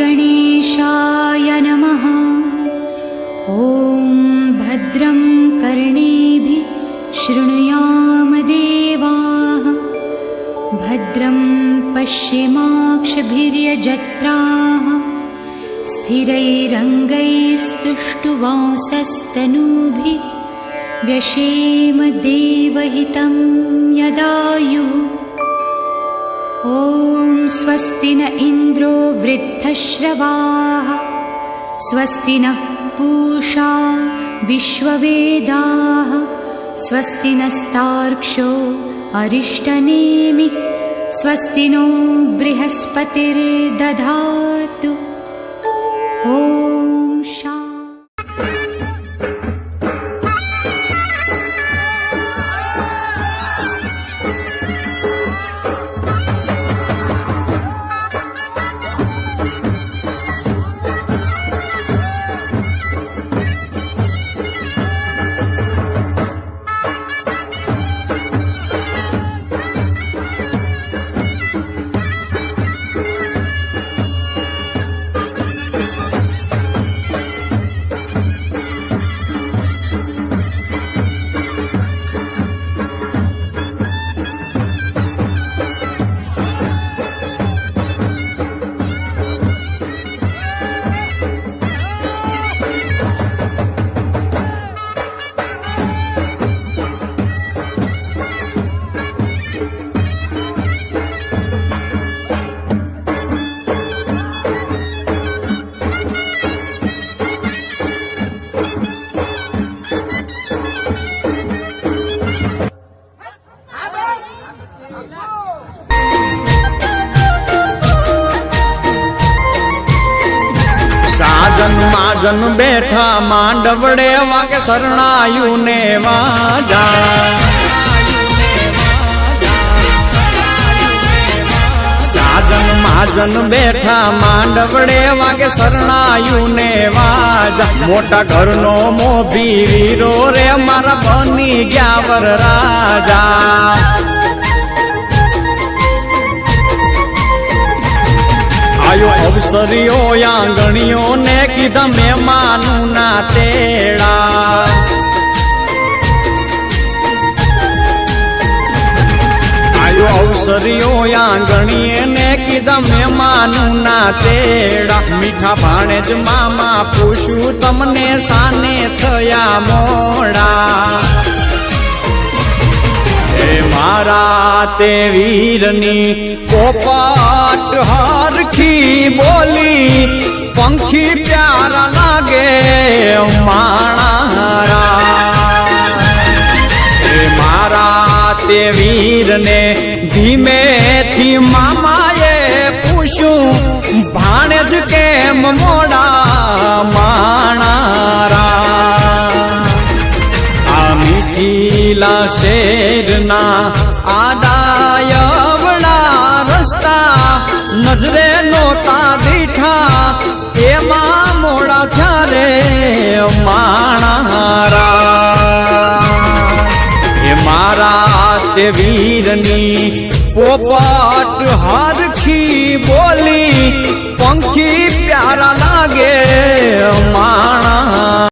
श्रीगणेशाय नमः। ॐ भद्रं कर्णेभिः शृणुयाम देवाः, भद्रं पश्येमाक्षभिर्यजत्राः, स्थिरैरङ्गैस्तुष्टुवांसस्तनूभिः व्यशेम देवहितं यदायुः। ॐ स्वस्ति न इन्द्रो वृद्धश्रवाः, स्वस्ति नः पूषा विश्ववेदाः, स्वस्ति नस्तार्क्ष्यो अरिष्टनेमिः, स्वस्ति नो बृहस्पतिर्दधातु। ॐ शान्ति। માજન બેઠા માંડવડે વાગે શરણાયુ ને વાજા, સાજન માજન બેઠા માંડવડે વાગે શરણાયુ ને વાજા, મોટા ઘરનો મોભી વીરો રે મારા બની ગયા વર રાજા। આયો અવસરીઓ આંગણીઓ ને કીધા મહેમાનું ના તેડા, આયો અવસરીઓ આંગણીએ ને કીધા મહેમાનું ના તેડા, મીઠા ભાણે જ મામા પૂછ્યું તમને સાને થયા મોડા। મારા તે વીરની પોપટ હરખી બોલી, પંખી પ્યારા લાગે માણા। મારા તે વીરને ધીમેથી મામાએ પૂછ્યું ભાણેજ કેમ મોડા માણા। મીઠીલા શેરના આડાયવડા રસ્તા નજરે નોતા દીઠા, એમાં મોડા થયારે માણારા। એ મારા તે વીરની પોપટ હરખી બોલી, પંખી પ્યારા